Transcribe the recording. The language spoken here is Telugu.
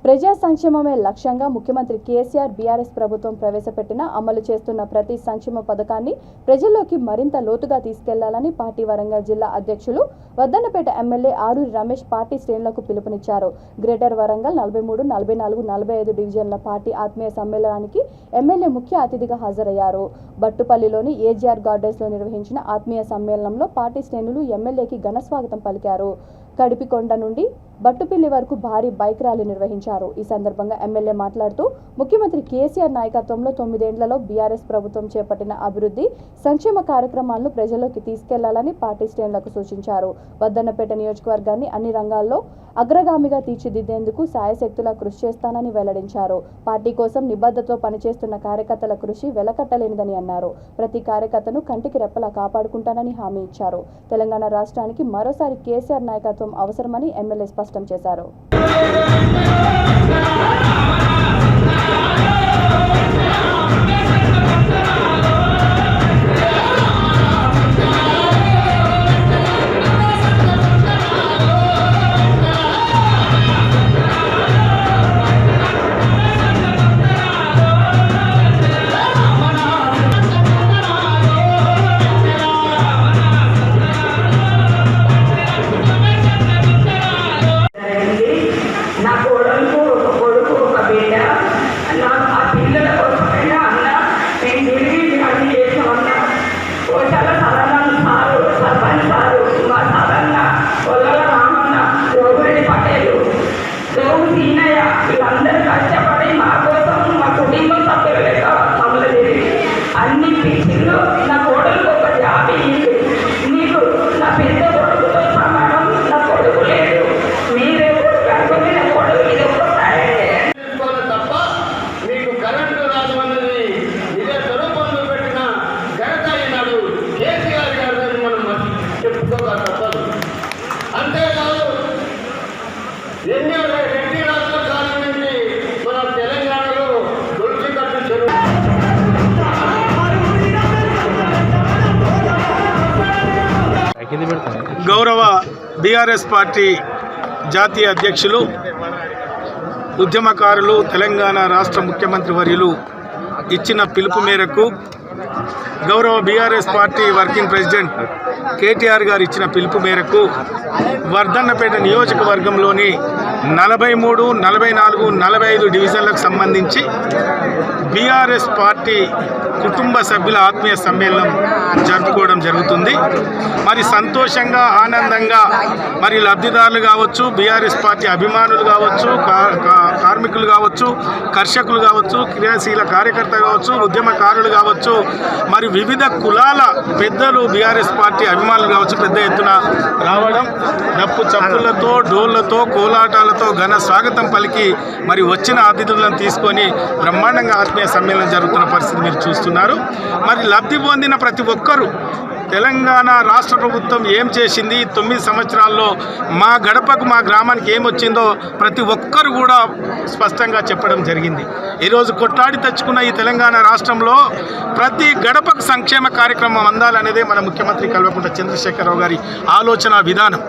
ప్రజా సంక్షేమమే లక్ష్యంగా ముఖ్యమంత్రి కేసీఆర్ బీఆర్ఎస్ ప్రభుత్వం ప్రవేశపెట్టిన అమలు చేస్తున్న ప్రతి సంక్షేమ పథకాన్ని ప్రజల్లోకి మరింత లోతుగా తీసుకెళ్లాలని పార్టీ వరంగల్ జిల్లా అధ్యక్షులు వద్దన్నపేట ఎమ్మెల్యే ఆరూరి రమేష్ పార్టీ శ్రేణులకు పిలుపునిచ్చారు. గ్రేటర్ వరంగల్ 43, 44, 45 డివిజన్ల పార్టీ ఆత్మీయ సమ్మేళనానికి ఎమ్మెల్యే ముఖ్య అతిథిగా హాజరయ్యారు. బట్టుపల్లిలోని ఏజీఆర్ గార్డెన్స్ లో నిర్వహించిన ఆత్మీయ సమ్మేళనంలో పార్టీ శ్రేణులు ఎమ్మెల్యేకి ఘన స్వాగతం పలికారు. కడిపికొండ నుండి బట్టుపిల్లి వరకు భారీ బైక్ ర్యాలీ నిర్వహించారు. ఈ సందర్భంగా ఎమ్మెల్యే మాట్లాడుతూ ముఖ్యమంత్రి కేసీఆర్ నాయకత్వంలో 9 ఏళ్లలో బీఆర్ఎస్ ప్రభుత్వం చేపట్టిన అభివృద్ధి సంక్షేమ కార్యక్రమాలను ప్రజల్లోకి తీసుకెళ్లాలని పార్టీ శ్రేణులకు సూచించారు. వద్దన్నపేట నియోజకవర్గాన్ని అన్ని రంగాల్లో అగ్రగామిగా తీర్చిదిద్దేందుకు శాయశక్తులా కృషి చేస్తానని వెల్లడించారు. పార్టీ కోసం నిబద్ధతతో పనిచేస్తున్న కార్యకర్తల కృషి వెలకట్టలేనిదని అన్నారు. ప్రతి కార్యకర్తను కంటికి రెప్పలా కాపాడుకుంటానని హామీ ఇచ్చారు. తెలంగాణ రాష్ట్రానికి మరోసారి కేసీఆర్ నాయకత్వం అవసరమని ఎమ్మెల్యే స్పష్టం చేశారు. వీళ్ళందరూ కష్టపడి మా కోసం మా కుటుంబం సభ్యులు లేక మమ్మల్ని అన్ని పిచ్చిళ్ళు నా కొడుకు ఒక జాబ్ ఇయ్యింది. మీకు నా పెద్ద కొడుకుతో సమానం నా కొడుకు లేదు. మీరే కనుకొని నా కొడుకు ఇది ఒక్కసారి తప్ప మీకు కరెంటు రాదు అన్నది ఇదే స్వరూపంలో పెట్టిన ఘనత ఈనాడు కేసీఆర్ గారిని మనం చెప్పుకోగా తప్పదు. అంతేకాదు ఎన్నో రెడ్డి రాష్ట్ర కాలం నుంచి మన తెలంగాణలో దొరికికట్టు చెరువు గౌరవ బీఆర్ఎస్ పార్టీ జాతీయ అధ్యక్షులు ఉద్యమకారులు తెలంగాణ రాష్ట్ర ముఖ్యమంత్రి వర్యులు ఇచ్చిన పిలుపు మేరకు గౌరవ BRS party working president KTR గారు ఇచ్చిన పిలుపు మేరకు వర్ధన్నపేట నియోజకవర్గంలోని 43, 44, 45 డివిజన్లకు సంబంధించి బీఆర్ఎస్ పార్టీ కుటుంబ సభ్యుల ఆత్మీయ సమ్మేళనం జరుపుకోవడం జరుగుతుంది. మరి సంతోషంగా ఆనందంగా మరి లబ్ధిదారులు కావచ్చు, బీఆర్ఎస్ పార్టీ అభిమానులు కావచ్చు, కార్మికులు కావచ్చు, కర్షకులు కావచ్చు, క్రియాశీల కార్యకర్తలు కావచ్చు, ఉద్యమకారులు కావచ్చు, మరి వివిధ కులాల పెద్దలు బీఆర్ఎస్ పార్టీ అభిమానులు కావచ్చు పెద్ద ఎత్తున రావడం, డప్పు చప్పులతో, డోళ్లతో, కోలాటాలతో ఘన స్వాగతం పలికి మరి వచ్చిన అతిథులను తీసుకొని బ్రహ్మాండంగా ఆత్మీయ సమ్మేళనం జరుగుతున్న పరిస్థితి మీరు చూస్తున్నారు. మరి లబ్ధి పొందిన ప్రతి ఒక్కరూ తెలంగాణ రాష్ట్ర ప్రభుత్వం ఏం చేసింది 9 సంవత్సరాల్లో మా గడపకు మా గ్రామానికి ఏమొచ్చిందో ప్రతి ఒక్కరు కూడా స్పష్టంగా చెప్పడం జరిగింది. ఈరోజు కొట్లాడి తెచ్చుకున్న ఈ తెలంగాణ రాష్ట్రంలో ప్రతి గడపకు సంక్షేమ కార్యక్రమం అందాలనేదే మన ముఖ్యమంత్రి కల్వకుంట్ల చంద్రశేఖరరావు గారి ఆలోచన విధానం.